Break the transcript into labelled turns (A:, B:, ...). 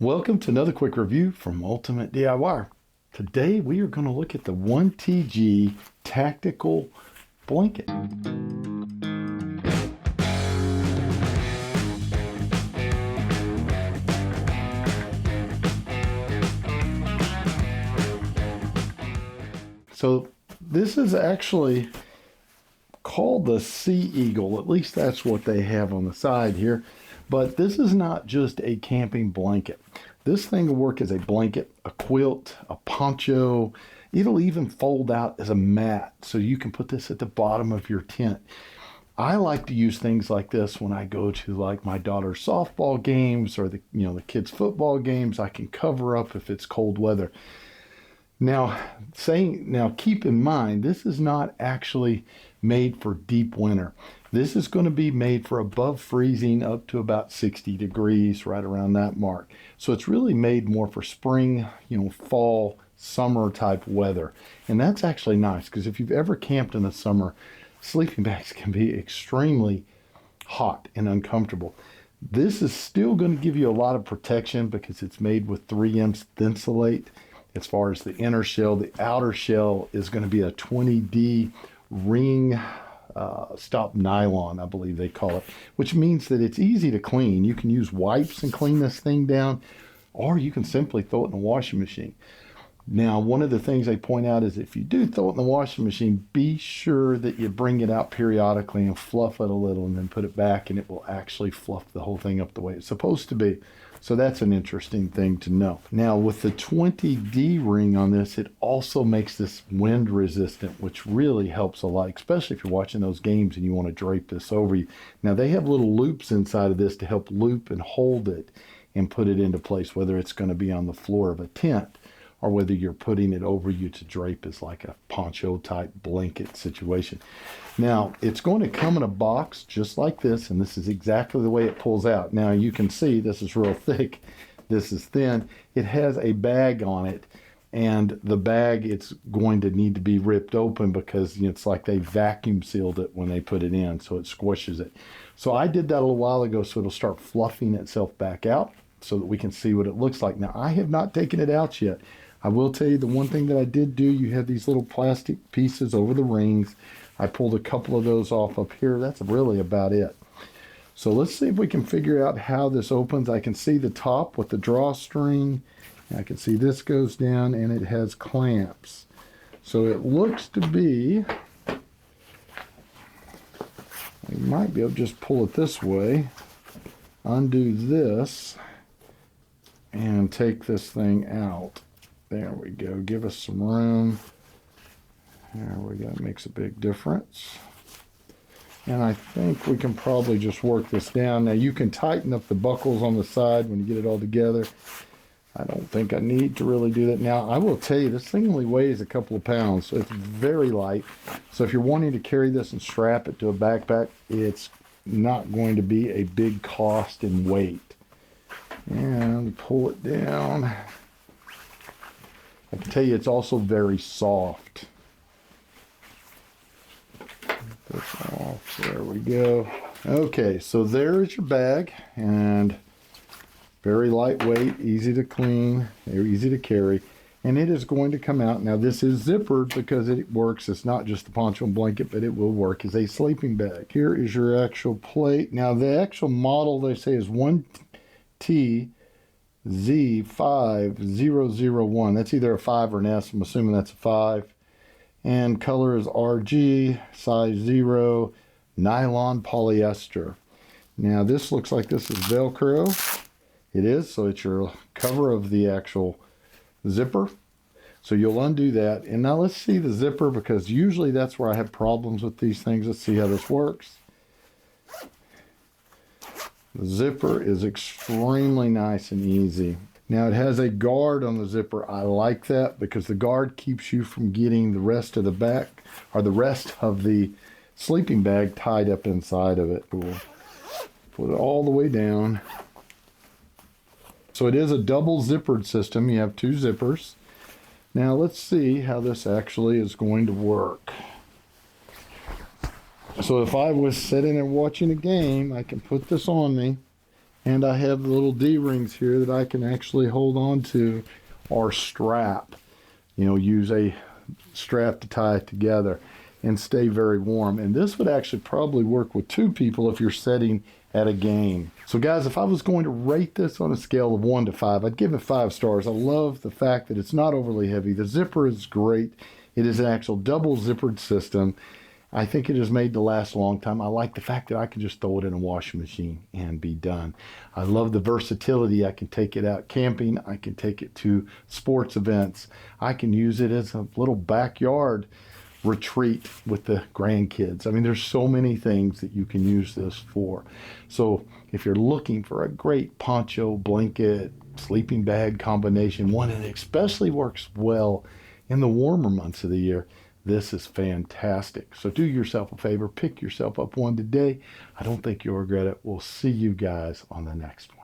A: Welcome to another quick review from Ultimate DIY. Today we are going to look at the 1TG Tactical Blanket. So this is actually called the Sea Eagle, at least that's what they have on the side here. But this is not just a camping blanket. This thing will work as a blanket, a quilt, a poncho. It'll even fold out as a mat, so you can put this at the bottom of your tent. I like to use things like this when I go to like my daughter's softball games or the kids' football games. I can cover up if it's cold weather. Now keep in mind, this is not actually made for deep winter. This is going to be made for above freezing up to about 60 degrees, right around that mark. So it's really made more for spring, fall, summer type weather. And that's actually nice because if you've ever camped in the summer, sleeping bags can be extremely hot and uncomfortable. This is still going to give you a lot of protection because it's made with 3M Thinsulate. As far as the inner shell, the outer shell is going to be a 20D ring stop nylon, I believe they call it, which means that it's easy to clean. You can use wipes and clean this thing down, or you can simply throw it in the washing machine. Now, one of the things they point out is if you do throw it in the washing machine, be sure that you bring it out periodically and fluff it a little and then put it back, and it will actually fluff the whole thing up the way it's supposed to be. So that's an interesting thing to know. Now, with the 20D ring on this, it also makes this wind resistant, which really helps a lot, especially if you're watching those games and you want to drape this over you. Now, they have little loops inside of this to help loop and hold it and put it into place, whether it's going to be on the floor of a tent or whether you're putting it over you to drape as like a poncho type blanket situation. Now, it's going to come in a box just like this, and this is exactly the way it pulls out. Now, you can see this is real thick, this is thin. It has a bag on it, and the bag, it's going to need to be ripped open because it's like they vacuum sealed it when they put it in, so it squishes it. So I did that a little while ago, so it'll start fluffing itself back out so that we can see what it looks like. Now, I have not taken it out yet. I will tell you the one thing that I did do, you have these little plastic pieces over the rings. I pulled a couple of those off up here. That's really about it. So let's see if we can figure out how this opens. I can see the top with the drawstring. I can see this goes down and it has clamps. So it looks to be, you might be able to just pull it this way, undo this, and take this thing out. There we go. Give us some room. There we go. It makes a big difference. And I think we can probably just work this down. Now you can tighten up the buckles on the side when you get it all together. I don't think I need to really do that. Now I will tell you, this thing only weighs a couple of pounds, so it's very light. So if you're wanting to carry this and strap it to a backpack, it's not going to be a big cost in weight. And pull it down. I can tell you it's also very soft. Get this off. There we go. Okay, so there's your bag, and very lightweight, easy to clean, easy to carry, and it is going to come out. Now this is zippered because it works. It's not just a poncho and blanket, but it will work as a sleeping bag. Here is your actual plate. Now the actual model they say is 1T Z5001. That's either a 5 or an S. I'm assuming that's a 5. And color is RG, size 0, nylon polyester. Now this looks like this is Velcro. It is, so it's your cover of the actual zipper. So you'll undo that. And now let's see the zipper, because usually that's where I have problems with these things. Let's see how this works. The zipper is extremely nice and easy. Now it has a guard on the zipper. I like that because the guard keeps you from getting the rest of the back or the rest of the sleeping bag tied up inside of it. We'll put it all the way down. So it is a double zippered system. You have 2 zippers. Now let's see how this actually is going to work. So if I was sitting and watching a game, I can put this on me And I have the little D-rings here that I can actually hold on to or strap. Use a strap to tie it together and stay very warm. And this would actually probably work with 2 people if you're setting at a game. So guys, if I was going to rate this on a scale of 1 to 5, I'd give it 5 stars. I love the fact that it's not overly heavy. The zipper is great. It is an actual double zippered system. I think it is made to last a long time. I like the fact that I can just throw it in a washing machine and be done. I love the versatility. I can take it out camping. I can take it to sports events. I can use it as a little backyard retreat with the grandkids. I mean, there's so many things that you can use this for. So if you're looking for a great poncho, blanket, sleeping bag combination, one that especially works well in the warmer months of the year, this is fantastic. So do yourself a favor, pick yourself up one today. I don't think you'll regret it. We'll see you guys on the next one.